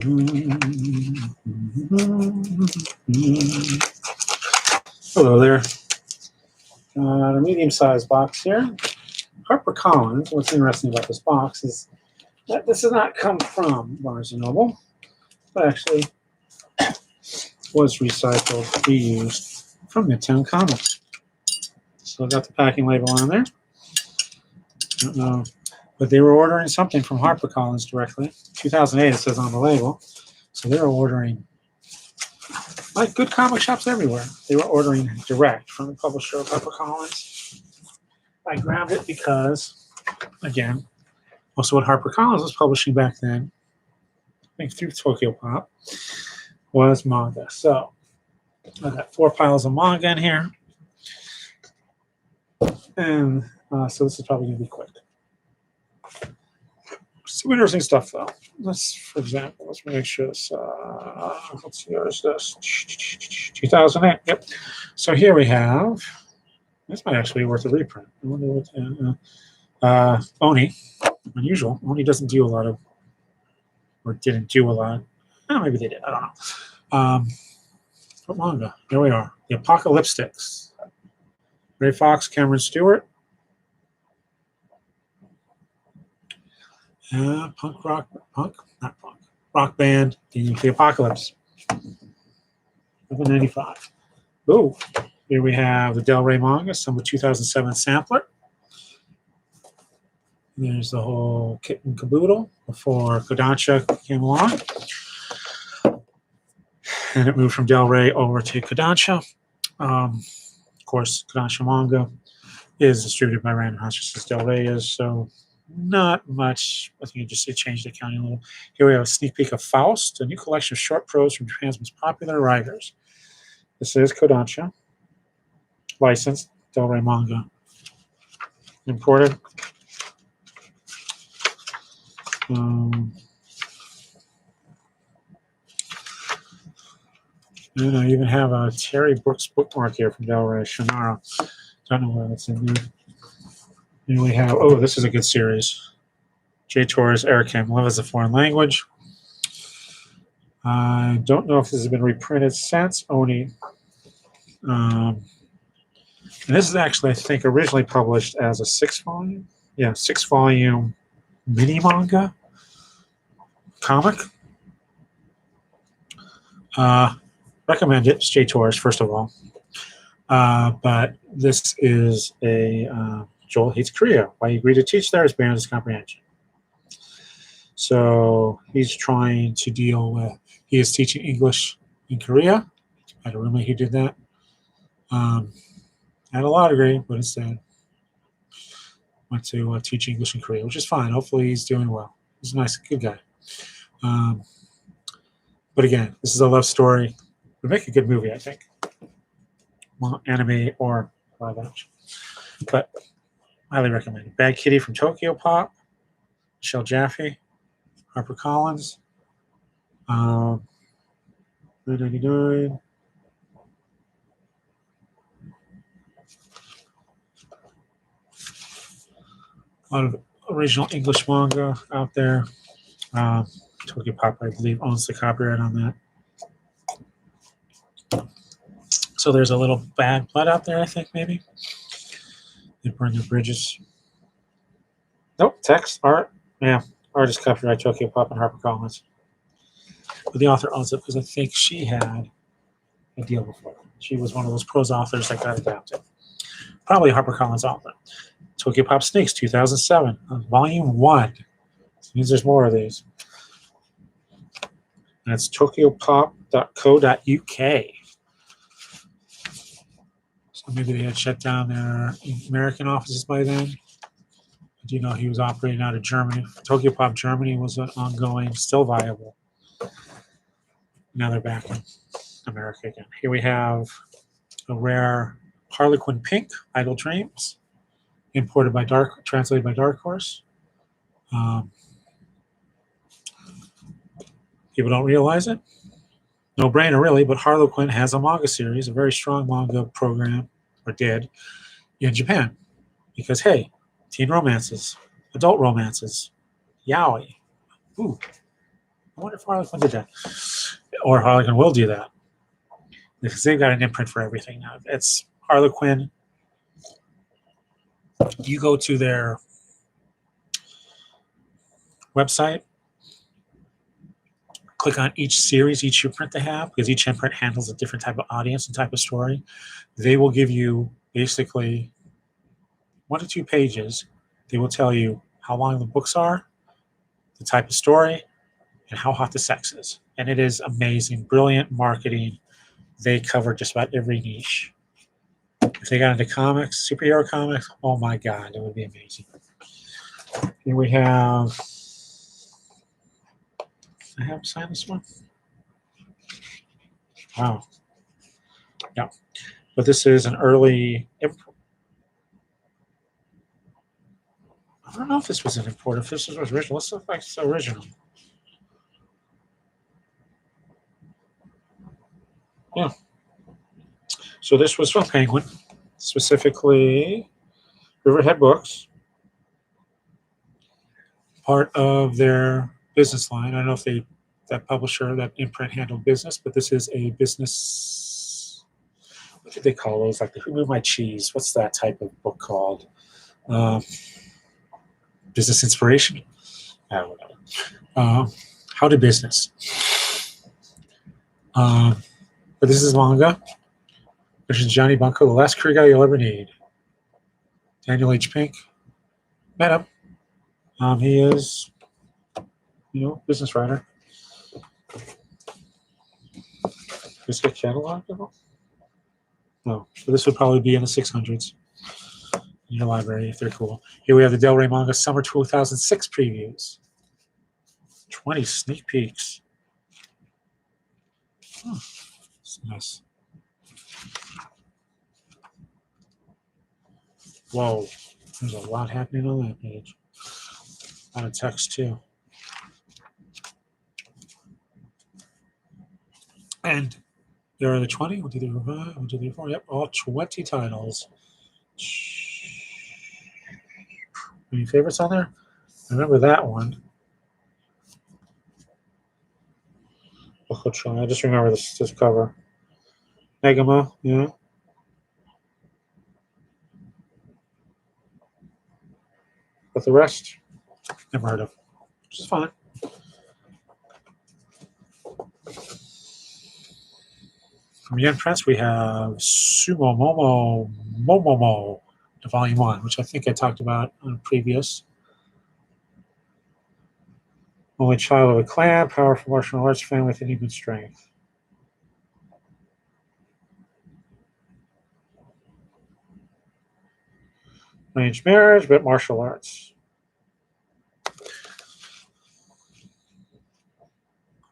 Hello there. A medium-sized box here. HarperCollins. What's interesting about this box is that this does not come from Barnes & Noble, but actually was recycled, reused from Midtown Comics. So I got the packing label on there. I don't know, but they were ordering something from HarperCollins directly. 2008, it says on the label. So they were ordering, like good comic shops everywhere, they were ordering direct from the publisher of HarperCollins. I grabbed it because, again, most of what HarperCollins was publishing back then, I think through Tokyo Pop, was manga. So I got 4 piles of manga in here. And so this is probably going to be quick. Some interesting stuff, though. Let's, for example, let's make sure this, let's see, where's this? 2008, yep. So here we have, this might actually be worth a reprint. I wonder what, Oni, unusual. Oni doesn't do a lot of, or didn't do a lot. Oh, maybe they did, I don't know. What manga? Here we are. The Apocalyptics. Ray Fox, Cameron Stewart. Rock band, the Apocalypse. 1995. Ooh, here we have the Del Rey manga, summer 2007 sampler. There's the whole kit and caboodle before Kodansha came along. And it moved from Del Rey over to Kodansha. Of course, Kodansha manga is distributed by Random House, just as Del Rey is, so not much. I think you just changed the accounting a little. Here we have a sneak peek of Faust, a new collection of short prose from Japan's most popular writers. This is Kodansha, licensed, Del Rey manga, imported. And I even have a Terry Brooks bookmark here from Del Rey, Shannara. Don't know where that's in there. And we have, oh, this is a good series. J. Torres, Eric M. Love as a Foreign Language. I don't know if this has been reprinted since Oni. And this is actually, I think, originally published as a 6-volume. Yeah, 6-volume mini manga comic. Recommend it. It's J. Torres, first of all. But this is a Joel Hates Korea. Why he agreed to teach there is beyond his comprehension. So he's trying to deal with, he is teaching English in Korea. I had a roommate who did that. Had a law degree, but instead went to teach English in Korea, which is fine. Hopefully he's doing well. He's a nice, good guy. But again, this is a love story. Would make a good movie, I think. Well, anime or live action. But highly recommend it. Bad Kitty from Tokyo Pop. Michelle Jaffe. HarperCollins. 9.99. A lot of original English manga out there. Tokyo Pop, I believe, owns the copyright on that. So there's a little bad blood out there, I think, maybe. They burn their bridges. Nope, text, art. Yeah, art is copyright Tokyo Pop and HarperCollins. But the author owns it because I think she had a deal before. She was one of those prose authors that got adapted. Probably a HarperCollins author. Tokyo Pop Sneaks, 2007, Volume 1. This means there's more of these. That's tokyopop.co.uk. So maybe they had shut down their American offices by then. I do know he was operating out of Germany. Tokyo Pop Germany was an ongoing, still viable. Now they're back in America again. Here we have a rare Harlequin Pink, Idle Dreams, imported by translated by Dark Horse. People don't realize it. No brainer, really, but Harlequin has a manga series, a very strong manga program, or did, in Japan. Because, hey, teen romances, adult romances, yaoi. Ooh, I wonder if Harlequin did that. Or Harlequin will do that. Because they've got an imprint for everything now. It's Harlequin. You go to their website, click on each series, each imprint they have, because each imprint handles a different type of audience and type of story. They will give you basically 1 to 2 pages. They will tell you how long the books are, the type of story, and how hot the sex is. And it is amazing, brilliant marketing. They cover just about every niche. If they got into comics, superhero comics, oh my God, it would be amazing. Here we have, I have signed this one. Wow. Yeah. But this is an early, I don't know if this was an import, if this was original. Let's look like it's original. Yeah. So this was from Penguin, specifically Riverhead Books, part of their business line. I don't know if that publisher, that imprint handled business, but this is a business, what did they call those? Like the Who Moved My Cheese? What's that type of book called? Business inspiration? I don't know. How to business. But this is manga. This is Johnny Bunko, the last career guy you'll ever need. Daniel H. Pink. Met him. He is, business writer. Is it catalog? No. So this would probably be in the 600s in your library if they're cool. Here we have the Del Rey Manga Summer 2006 previews. 20 sneak peeks. Oh, that's nice. Whoa. There's a lot happening on that page. A lot of text, too. And there are the 20. 1, 2, 3, 4, 5. 1, 2, 3, 4. Yep, all 20 titles. Any favorites on there? I remember that one. I just remember this cover. Megama, yeah. But the rest, never heard of. Which is fine. From Yen Press, we have Sumo Momomo, the Volume 1, which I think I talked about on a previous. Only child of a clan, powerful martial arts family with uneven strength. Arranged marriage, but martial arts.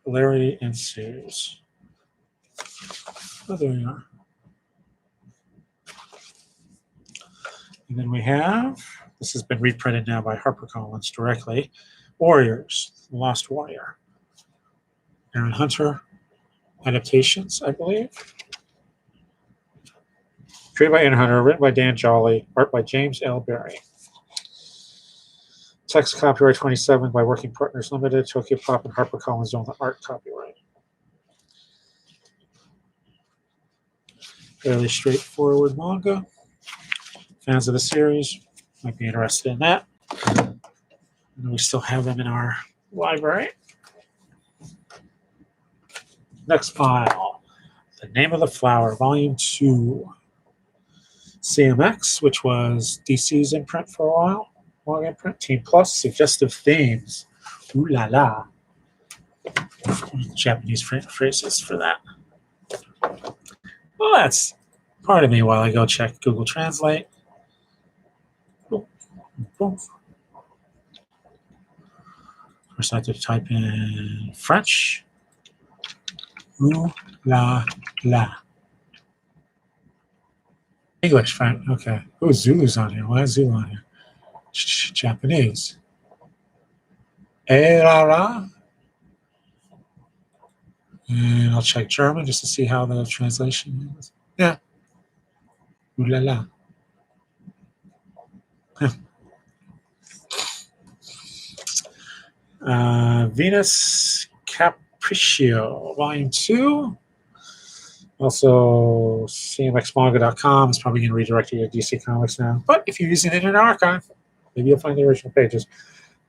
Hilarity ensues. Oh, there we are. And then we have, this has been reprinted now by HarperCollins directly, Warriors, The Lost Warrior. Aaron Hunter adaptations, I believe. Created by Aaron Hunter, written by Dan Jolly, art by James L. Berry. Text copyright 27 by Working Partners Limited. Tokyo Pop and HarperCollins own the art copyright. Fairly straightforward manga. Fans of the series might be interested in that. And we still have them in our library. Next file, The Name of the Flower, Volume 2. CMX, which was DC's imprint for a while. Manga imprint. Team Plus, Suggestive Themes. Ooh la la. Japanese phrases for that. Well, that's part of me while I go check Google Translate. First, I have to type in French. Ooh la la. English, fine. Okay. Oh, Zulu's on here. Why is Zulu on here? Japanese. Erara. And I'll check German just to see how the translation is. Yeah. Ooh la la. Venus Capriccio, Volume 2. Also, cmxmanga.com is probably going to redirect you to DC Comics now. But if you're using Internet Archive, maybe you'll find the original pages.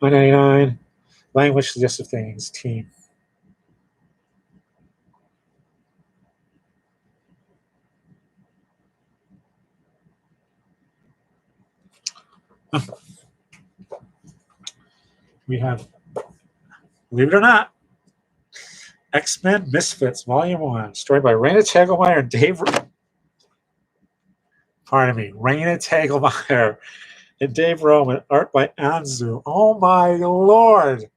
$9.99. Language Suggestive Things, Team. We have, believe it or not, X-Men Misfits, Volume 1, story by Raina Telgemeier and Raina Telgemeier and Dave Roman, art by Anzu. Oh my lord!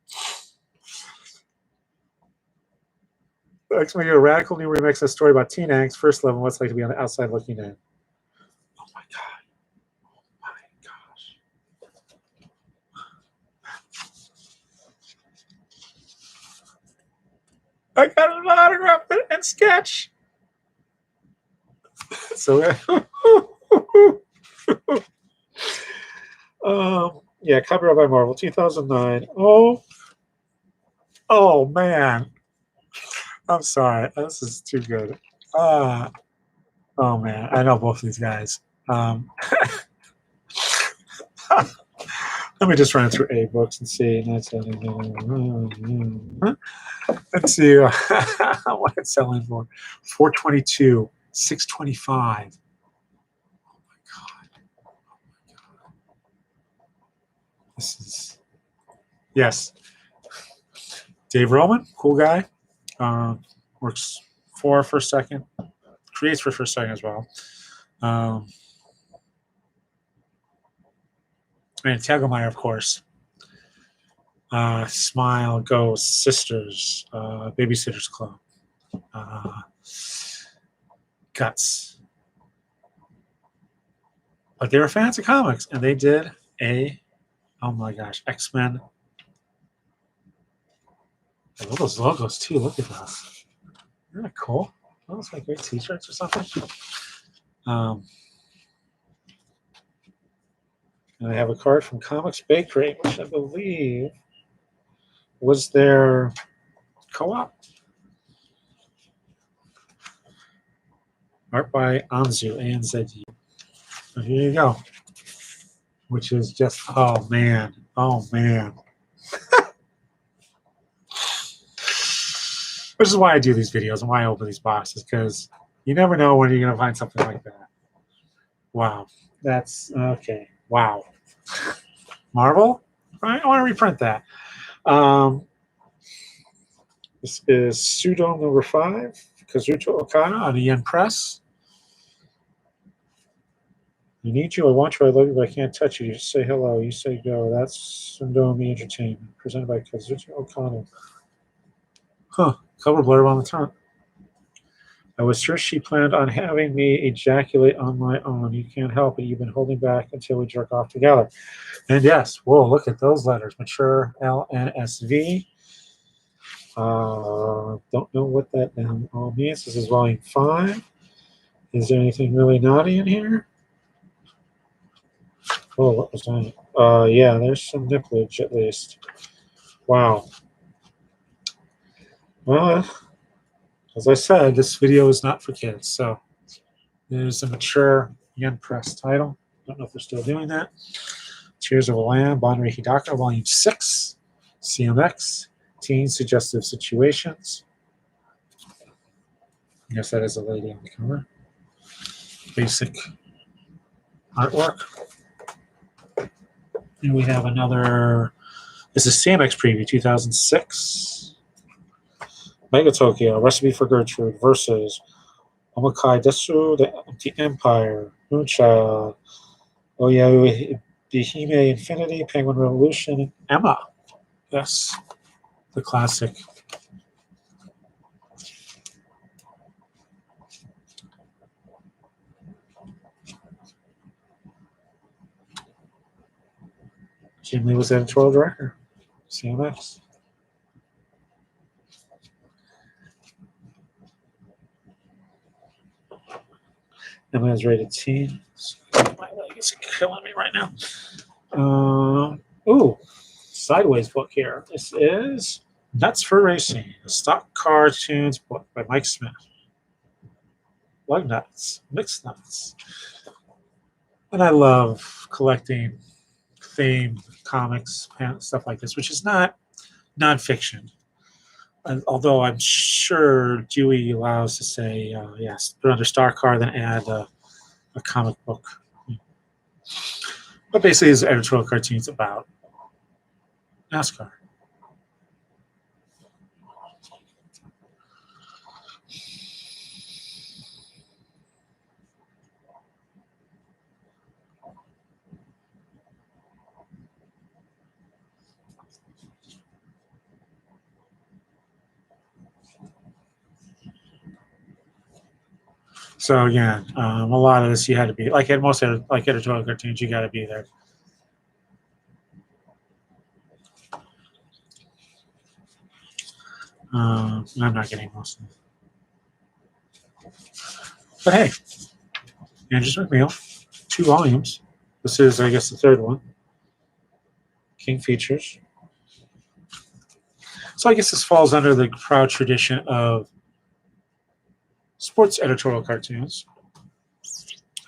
X-Men get a radical new remix of the story about Teen Angst, first level, what's like to be on the outside looking in. Oh my god. Oh my gosh. I got an autograph and sketch. So yeah, copyright by Marvel, 2009. Oh man, I'm sorry, this is too good. Oh man, I know both of these guys. Let me just run through A books and see. Let's see what it's selling for. 422, 625. Oh my god. This is, yes. Dave Roman, cool guy. Works for First Second, creates for First Second as well. And Telgemeier, of course. Smile, Ghost, Sisters, Babysitters Club, Guts. But they were fans of comics, and they did oh my gosh, X-Men. I love those logos too. Look at those. Isn't that cool? Those like great t-shirts or something. And I have a card from Comics Bakery, which I believe was their co-op. Art by Anzu, A-N-Z-U. So here you go. Which is just, oh man. Which is why I do these videos and why I open these boxes, because you never know when you're going to find something like that. Wow. That's, okay. Wow. Marvel? I want to reprint that. This is Pseudo number 5, Kazuto Okada on the Yen Press. I need you, I want you, I love you, but I can't touch you. You say hello, you say go. That's Sundomi Entertainment, presented by Kazuto Okada. Huh, cover blurb on the front. I was sure she planned on having me ejaculate on my own. You can't help it. You've been holding back until we jerk off together. And yes, whoa, look at those letters. Mature LNSV. Don't know what that all means. This is volume 5. Is there anything really naughty in here? Oh, what was that? Yeah, there's some nipplage at least. Wow. Well, as I said, this video is not for kids. So there's a mature Yen Press title. Don't know if they're still doing that. Tears of a Lamb, Banri Hidaka, Volume 6. CMX, Teen Suggestive Situations. I guess that is a lady on the cover. Basic artwork. And we have another, this is CMX Preview 2006. Mega Tokyo, Recipe for Gertrude versus Omakai Desu, The Empire, Moonchild, Oya Bihime Infinity, Penguin Revolution, and Emma. Yes, the classic. Jim Lee was editorial director, CMX. Emma is rated T. My leg is killing me right now. Ooh, sideways book here. This is Nuts for Racing, a stock cartoons book by Mike Smith. Lug nuts, mixed nuts. And I love collecting themed comics, stuff like this, which is not nonfiction. Although I'm sure Dewey allows to say, yes, put under Star Car, then add a comic book. But basically, it's editorial cartoons about NASCAR. So again, a lot of this you had to be like at most like editorial cartoons, you got to be there. I'm not getting most of it. But hey, Andrews McNeil, 2 volumes. This is, I guess, the 3rd one. King Features. So I guess this falls under the proud tradition of sports editorial cartoons.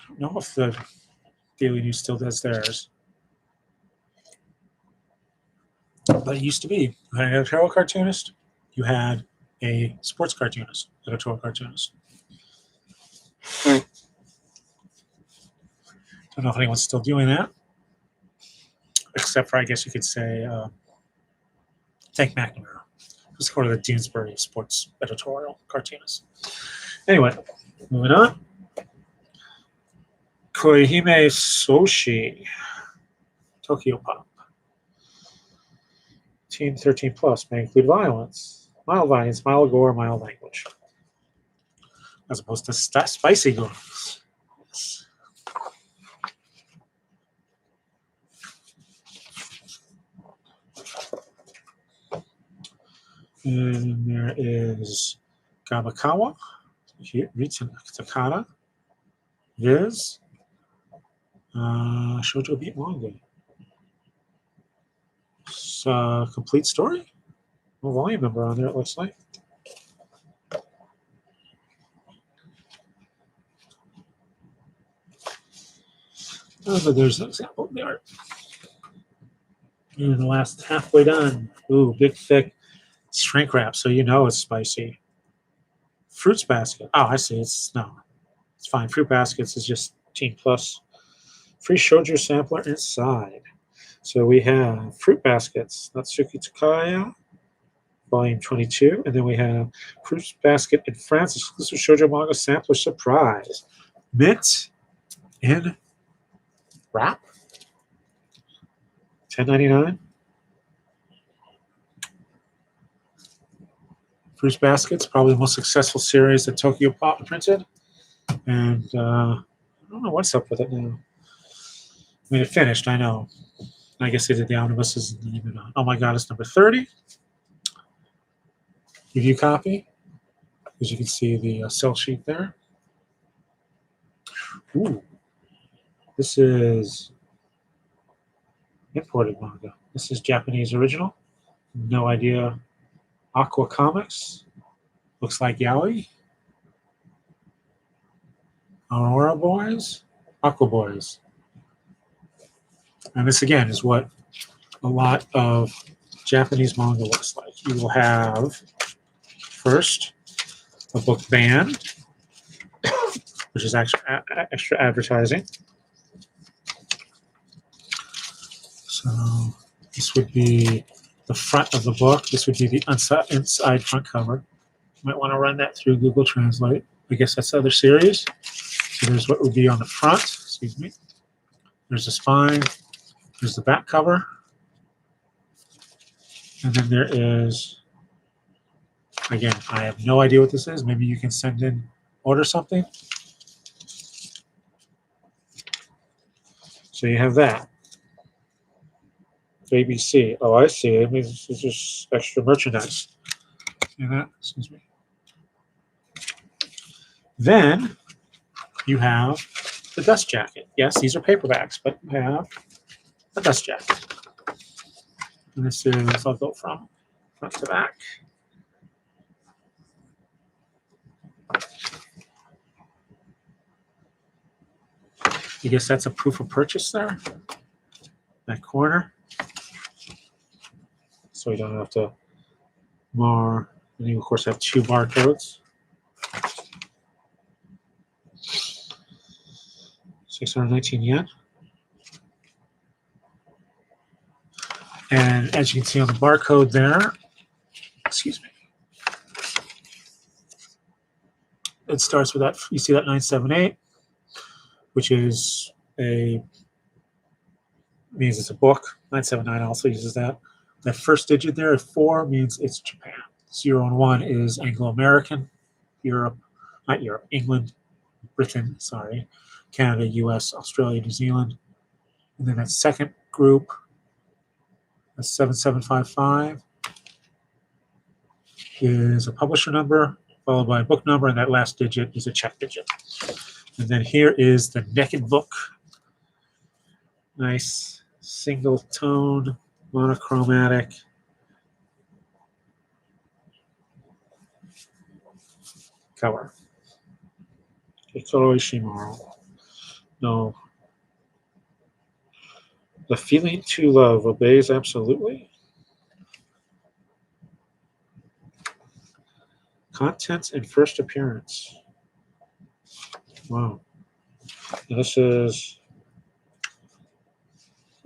I don't know if the Daily News still does theirs. But it used to be. You had an editorial cartoonist, you had a sports cartoonist, editorial cartoonist. Don't know if anyone's still doing that, except for, I guess you could say, Tank McNamara, who's part of the Doonesbury sports editorial cartoonist. Anyway, moving on. Koihime Soshi, Tokyo Pop. Teen 13 plus may include violence, mild gore, mild language, as opposed to spicy gore. And there is Gabakawa, Ritsu Takada, Viz, Shoujo Beat Manga. Complete story? No volume number on there, it looks like. Oh, but there's an example of the art. And the last halfway done. Ooh, big, thick shrink wrap, so you know it's spicy. Fruits basket. Oh, I see. It's fine. Fruit baskets is just Teen Plus. Free shoujo sampler inside. So we have fruit baskets. Natsuki Takaya, volume 22, and then we have fruit basket in France exclusive shoujo manga sampler surprise. Mint in wrap. $10.99. Fruit baskets, probably the most successful series that Tokyo Pop printed, and I don't know what's up with it now. I mean, it finished, I know. I guess they did the omnibuses. Oh my God, it's number 30. Review copy, as you can see the sell sheet there. Ooh, this is imported manga. This is Japanese original. No idea. Aqua Comics. Looks like Yaoi. Aurora Boys. Aqua Boys. And this, again, is what a lot of Japanese manga looks like. You will have, first, a book band, which is extra advertising. So this would be the front of the book. This would be the inside front cover. You might want to run that through Google Translate. I guess that's the other series. So there's what would be on the front. Excuse me. There's the spine. There's the back cover. And then there is, again, I have no idea what this is. Maybe you can order something. So you have that. ABC. Oh, I see. It means this is just extra merchandise. See that? Excuse me. Then you have the dust jacket. Yes, these are paperbacks, but you have a dust jacket. And this is, I'll go from front to back. I guess that's a proof of purchase there, that corner. So we don't have to mar. And you, of course, have 2 barcodes. 619 yen. And as you can see on the barcode there, excuse me, it starts with that. You see that 978, which is means it's a book. 979 also uses that. That first digit there, 4, means it's Japan. 0 and 1 is Anglo-American, Europe, not Europe, England, Britain, sorry, Canada, US, Australia, New Zealand. And then that second group, a 7755, is a publisher number, followed by a book number, and that last digit is a check digit. And then here is the naked book. Nice single tone, monochromatic. Cover. Kikoro Ishimaru. No. The feeling to love obeys absolutely. Contents and first appearance. Wow. And this is.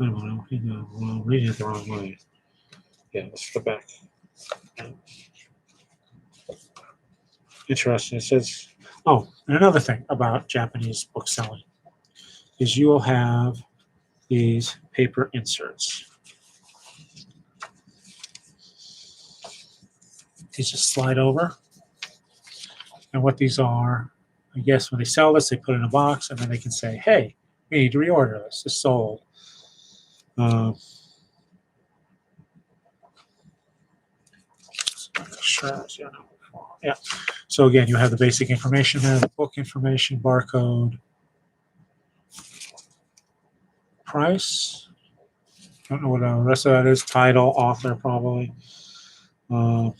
I don't know. I'm reading it the wrong way. Yeah, let's go back. Interesting. It says, oh, and another thing about Japanese book selling is you will have these paper inserts. These just slide over. And what these are, I guess when they sell this, they put it in a box and then they can say, hey, we need to reorder this. It's sold. Sure. Yeah. So again, you have the basic information there, the book information, barcode, price. Don't know what the rest of that is. Title, author, probably. And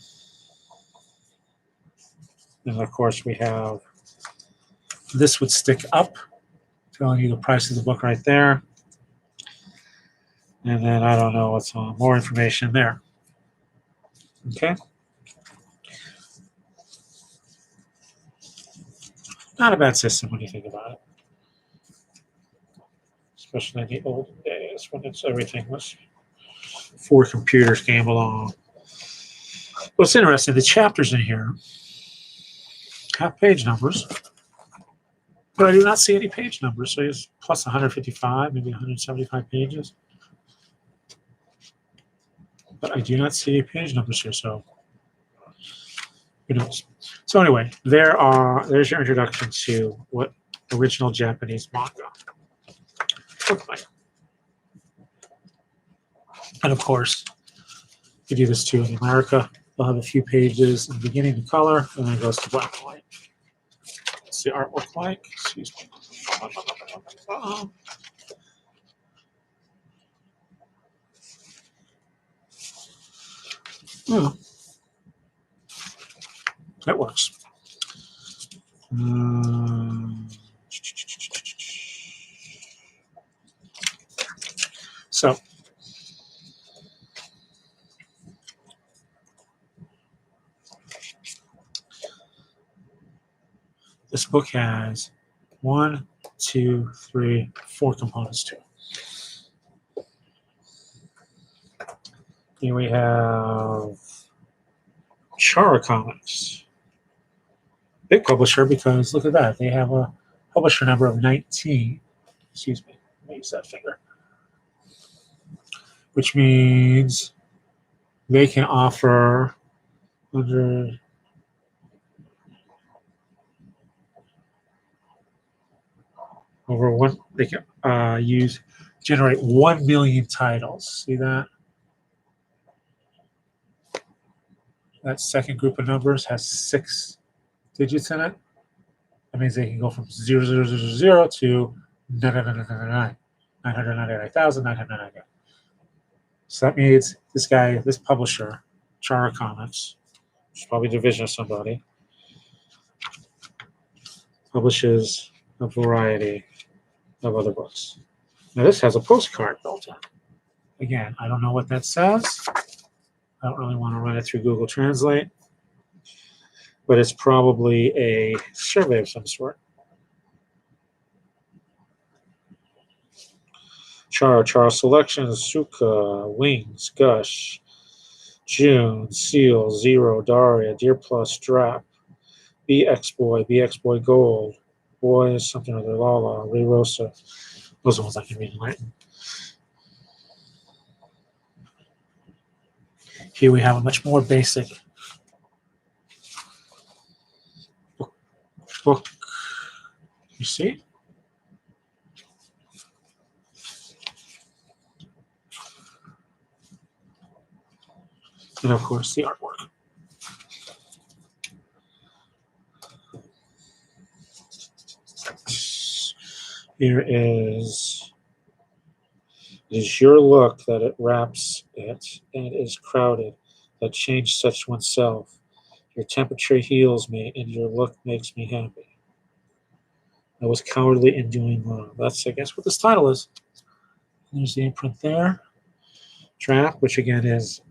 of course, we have this would stick up, telling you the price of the book right there. And then I don't know what's on, more information there. Okay. Not a bad system when you think about it. Especially in the old days when everything was 4 computers came along. What's interesting, the chapters in here have page numbers, but I do not see any page numbers. So it's plus 155, maybe 175 pages. But I do not see any page numbers here, so who knows? So anyway, there's your introduction to what original Japanese manga looked like. And of course, you do this too in America. They'll have a few pages in the beginning in color, and then it goes to black and white. What's the artwork like? Excuse me. Oh, that works. So this book has 1, 2, 3, 4 components to it. Here we have Chara Comics. Big publisher because look at that. They have a publisher number of 19. Excuse me. Let me use that finger. Which means they can offer under over one. They can generate 1 million titles. See that? That second group of numbers has 6 digits in it. That means they can go from 0000 to 999, 999,999. So that means this guy, this publisher, Chara Comics, which is probably a division of somebody, publishes a variety of other books. Now this has a postcard built in. Again, I don't know what that says. I don't really want to run it through Google Translate, but it's probably a survey of some sort. Chara Selections, Suka, Wings, Gush, June, Seal, Zero, Daria, Deer Plus, Drap, BX Boy Gold, Boys, something or other, Lala, Ray Rosa. Those are the ones I can read in Latin. Here we have a much more basic book. You see? And of course, the artwork. Here is, it is your look that it wraps it, and it is crowded, that change such oneself. Your temperature heals me, and your look makes me happy. I was cowardly in doing wrong. That's, I guess, what this title is. There's the imprint there. Draft, which again is,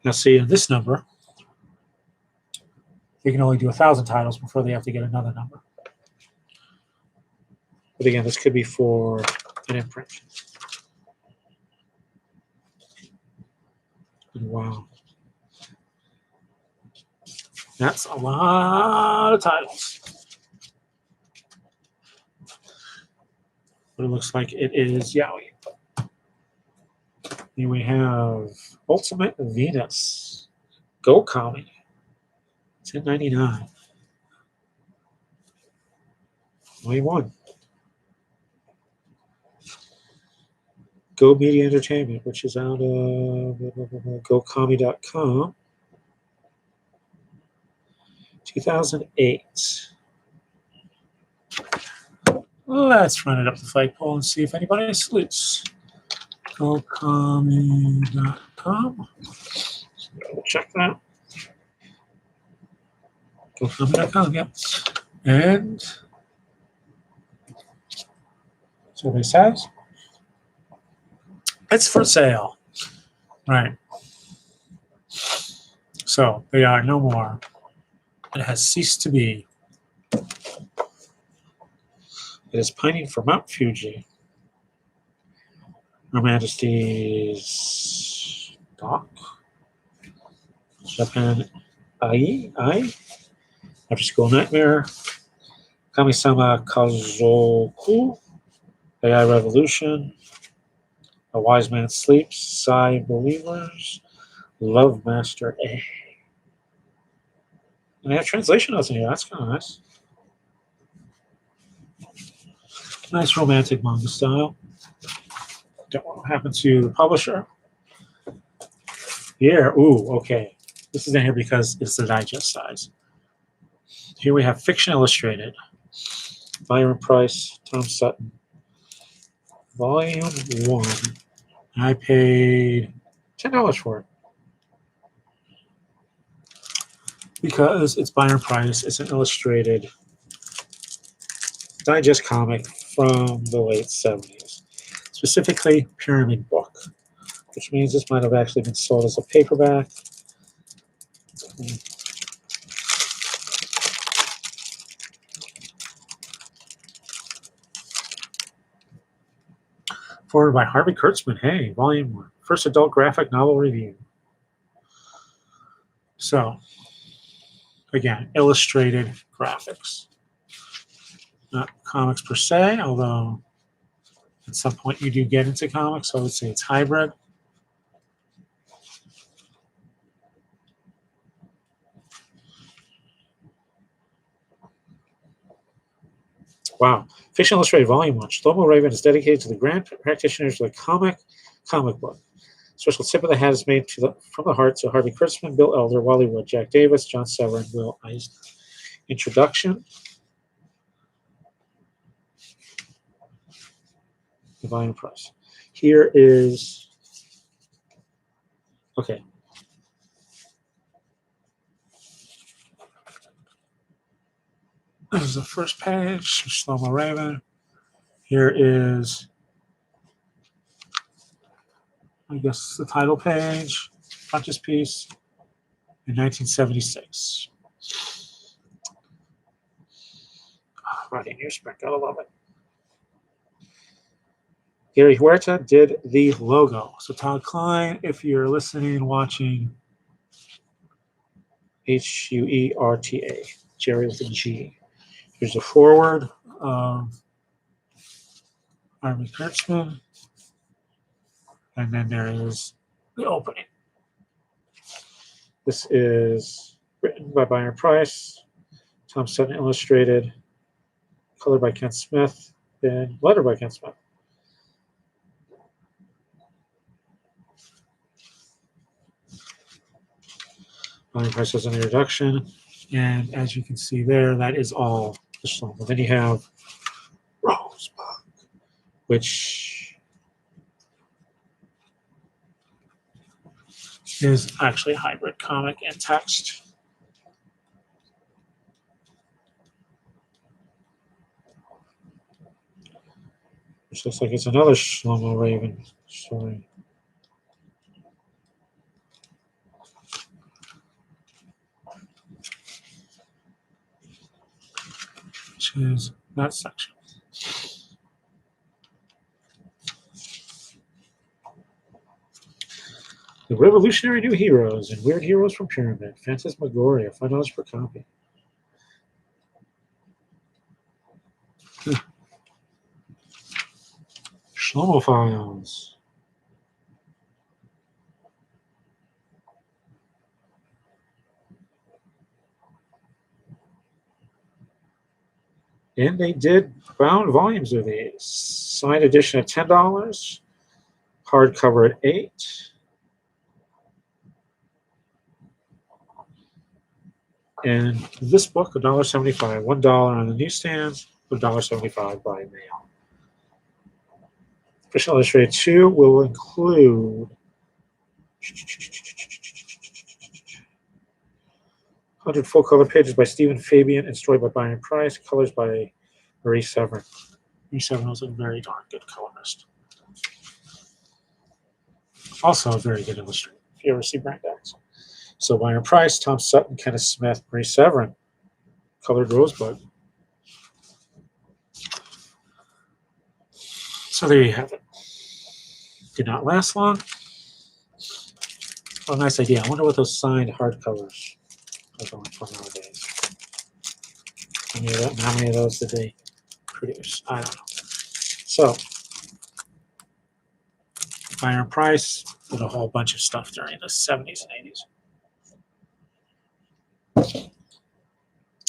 now see, in this number, they can only do 1,000 titles before they have to get another number. But again, this could be for an imprint. And wow. That's a lot of titles. But it looks like it is Yaoi. Here we have Ultimate Venus. Go Kami. $10.99. Only one. Go Media Entertainment, which is out of gokami.com. 2008. Let's run it up the flagpole and see if anybody salutes. Gokami.com. Check that. Gokami.com, yep. And survey says it's for sale. Right. So they are no more. It has ceased to be. It is pining for Mount Fuji. Her Majesty's Dock. Japan Ai. After School Nightmare. Kami-sama Kazoku. AI Revolution. A Wise Man Sleeps. Psy Believers. Love Master A. And they have translation notes in here. That's kind of nice. Nice romantic manga style. Don't know what happened to the publisher. Here, ooh, okay. This is in here because it's the digest size. Here we have Fiction Illustrated. Byron Price, Tom Sutton. Volume 1. I paid $10 for it. Because it's Byron Price. It's an illustrated digest comic from the late 70s. Specifically, Pyramid Book, which means this might have actually been sold as a paperback. Forwarded by Harvey Kurtzman. Hey, Volume 1. First adult graphic novel review. So, again, illustrated graphics. Not comics per se, although at some point you do get into comics, so I would say it's hybrid. Wow. Fiction Illustrated Volume 1. Shlomo Raven is dedicated to the grand practitioners of the comic book. Special tip of the hat is made from the heart to Harvey Kurtzman, Bill Elder, Wally Wood, Jack Davis, John Sever, and Will Eisner. Introduction. The volume price. Here is Okay. This is the first page, Shlomo Raven. Here is, I guess, the title page, frontispiece in 1976. Writing newsprint, gotta love it. Gary Huerta did the logo. So Todd Klein, if you're listening, watching, Huerta, Jerry with a G. Here's a forward of Army Kurtzman, and then there is the opening. This is written by Byron Price, Tom Sutton illustrated, colored by Ken Smith, and lettered by Ken Smith. Byron Price has an introduction, and as you can see there, that is all the song. But then you have Rosebud, which is actually a hybrid comic and text. Which looks like it's another Shlomo Raven story. Which is that section. The Revolutionary New Heroes and Weird Heroes from Pyramid. Phantasmagoria, $5 per copy. Shlomo Files. And they did bound volumes of these. Signed edition at $10. Hardcover at $8. And this book, $1.75. $1 on the newsstands, $1.75 by mail. Official Illustrated 2 will include 100 full color pages by Stephen Fabian and story by Byron Price, colors by Marie Severin. Marie Severin was a very darn good colorist. Also a very good illustrator, if you ever see Brand X. So Byron Price, Tom Sutton, Kenneth Smith, Marie Severin, colored Rosebud. So there you have it. Did not last long. Oh, nice idea. I wonder what those signed hardcovers are going for nowadays. How many of those did they produce? I don't know. So, Byron Price did a whole bunch of stuff during the 70s and 80s.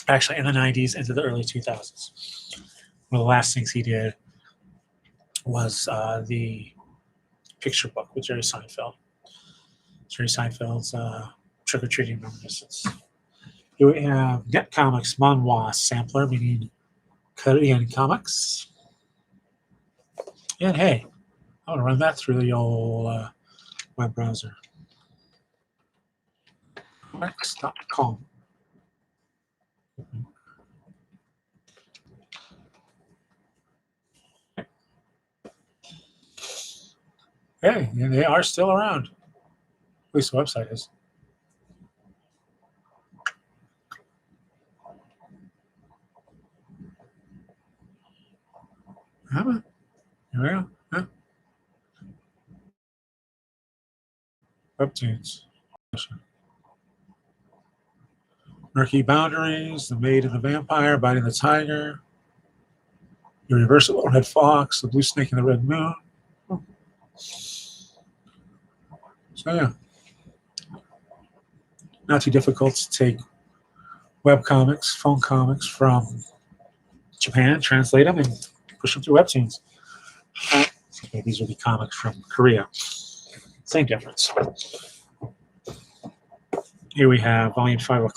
Actually, in the 90s into the early 2000s. One of the last things he did was the picture book with Jerry Seinfeld. Jerry Seinfeld's Trick or Treating Reminiscence. Here we have Net Comics Manhwa Sampler, meaning Korean comics. And hey, I'm going to run that through the old web browser. X.com. Hey, and they are still around. At least the website is. Here we go. Yeah. Webtoons. Murky Boundaries, The Maid and the Vampire, Biting the Tiger, Universal Red Fox, The Blue Snake and the Red Moon. So yeah, not too difficult to take web comics, phone comics from Japan, translate them, and push them through Webtoons. Okay, these will be comics from Korea. Same difference. Here we have Volume 5 of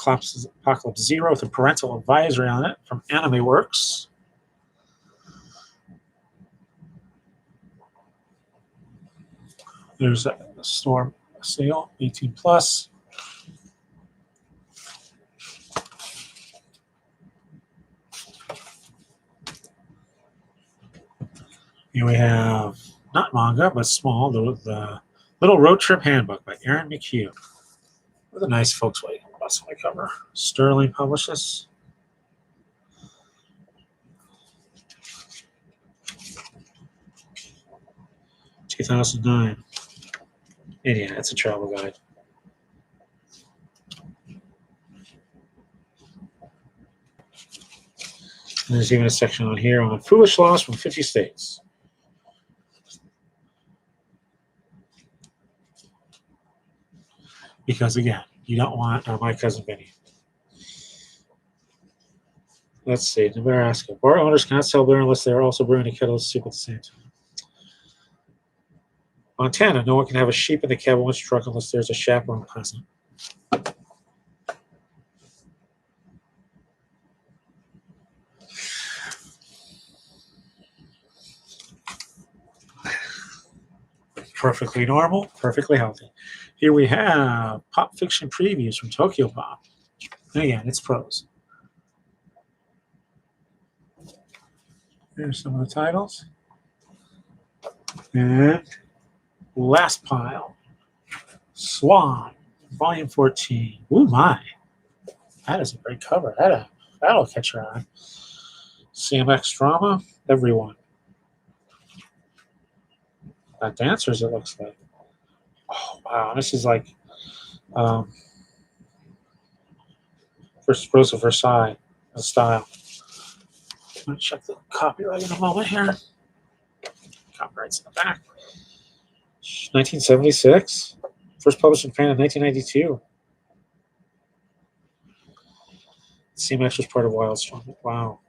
Apocalypse Zero with a parental advisory on it from Anime Works. There's a Storm Sale, 18 plus. Here we have, not manga, but small, the Little Road Trip Handbook by Aaron McHugh. With a nice Volkswagen bus on the cover. Sterling publishes. $2009. And yeah, it's a travel guide. And there's even a section on here on foolish laws from 50 states. Because again, you don't want My Cousin Vinny. Let's see, Nebraska. Bar owners cannot sell beer unless they are also brewing a kettle of soup at the same time. Montana, no one can have a sheep in the cab of one's truck unless there's a chaperone present. Perfectly normal, perfectly healthy. Here we have pop fiction previews from Tokyo Pop. And again, it's prose. Here's some of the titles. And last pile, Swan, Volume 14. Ooh, my. That is a great cover. That'll catch your eye. CMX drama, everyone. Dancers, it looks like. Oh, wow. This is like Rose of Versailles style. I'm going to check the copyright in a moment here. Copyright's in the back. 1976. First published in Japan in 1992. CMX was part of Wildstorm. Wow.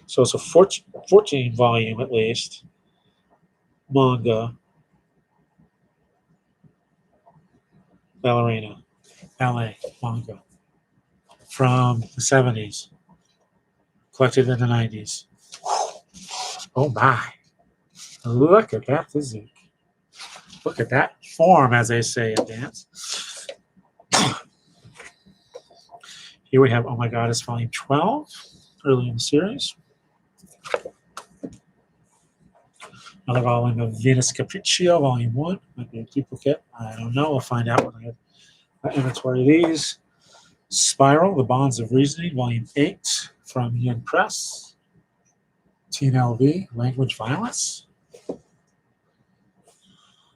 So it's a 14 volume at least. Manga. Ballerina. Ballet. Manga. From the 70s. Collected in the 90s. Oh my. Look at that physique. Look at that form, as they say in dance. Here we have Oh My God, it's volume 12, early in the series. Another volume of Venus Capriccio, volume 1. Might be a duplicate. I don't know. We'll find out when I have an inventory of these. Spiral, The Bonds of Reasoning, volume 8 from Yen Press. Teen LV, Language Violence.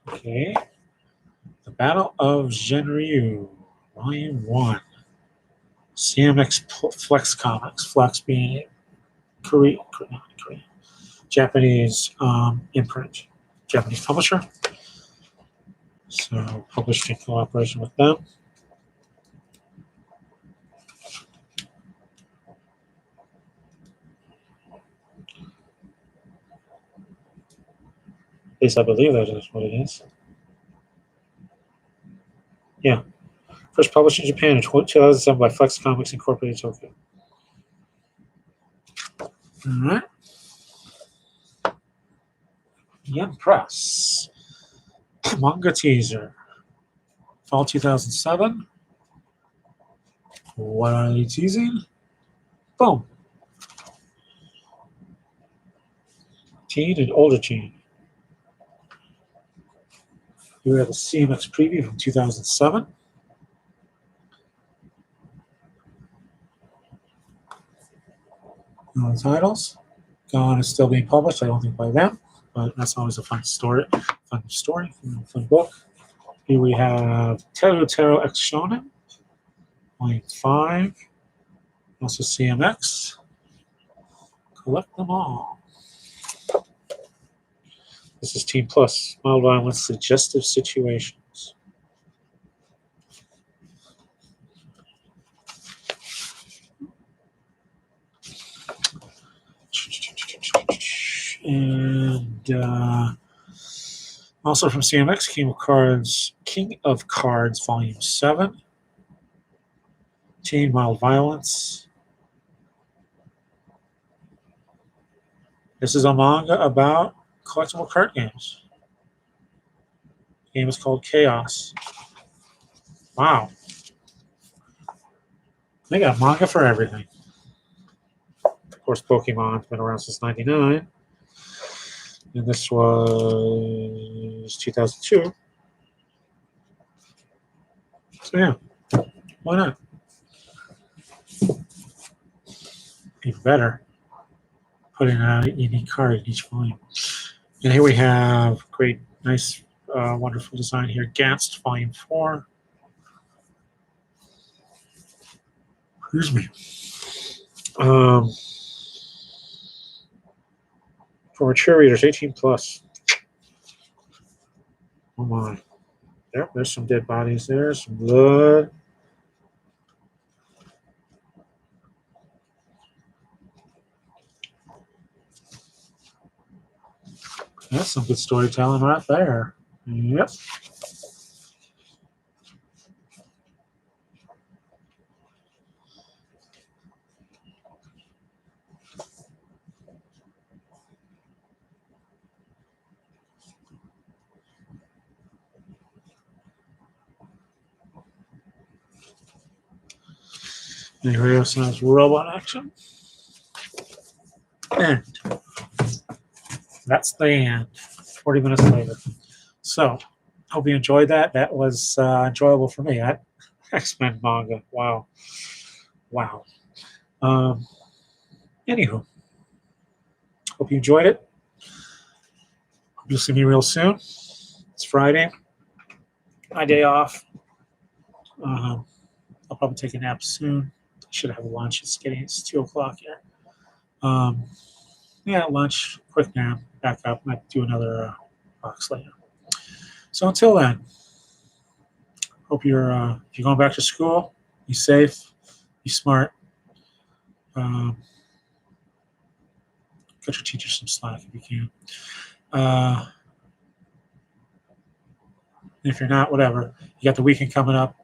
Okay. The Battle of Genryu, volume 1. CMX Flex Comics, Flex being Korean, Japanese imprint, Japanese publisher. So published in cooperation with them. At least I believe that is what it is. Yeah. First published in Japan in 2007 by Flex Comics Incorporated Tokyo. All right. Yen Press. Manga teaser. Fall 2007. What are they teasing? Boom. Teen and older teen. Here we have a CMX preview from 2007. No titles. Gone is still being published. I don't think by them, but that's always a fun story. Fun book. Here we have Teru X Shonen, volume 5. Also CMX. Collect them all. This is Teen Plus, Mild Violence, Suggestive Situations. And also from CMX, King of Cards, Volume 7. Teen Mild Violence. This is a manga about collectible card games. The game is called Chaos. Wow. They got manga for everything. Of course, Pokemon's been around since '99. And this was 2002. So yeah, why not? Even better, putting out a unique card in each volume. And here we have great, nice, wonderful design here. Gast Volume 4. Excuse me. For mature readers, 18 plus. Oh my. Yep, there's some dead bodies there, some blood. That's some good storytelling right there. Yep. And here we have some nice robot action. And that's the end. 40 minutes later. So, hope you enjoyed that. That was enjoyable for me. X-Men manga. Wow. Wow. Anywho, hope you enjoyed it. Hope you'll see me real soon. It's Friday. My day off. I'll probably take a nap soon. I should have lunch. It's 2 o'clock here. Yeah, lunch, quick nap, back up. Might do another box later. So until then, hope if you're going back to school, be safe, be smart. Cut your teachers some slack if you can. If you're not, whatever. You got the weekend coming up.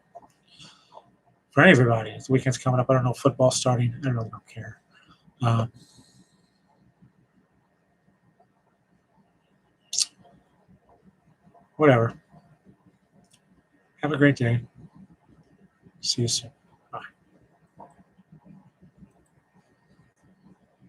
For everybody, the weekend's coming up. I don't know, football starting. I really don't care. Whatever. Have a great day. See you soon.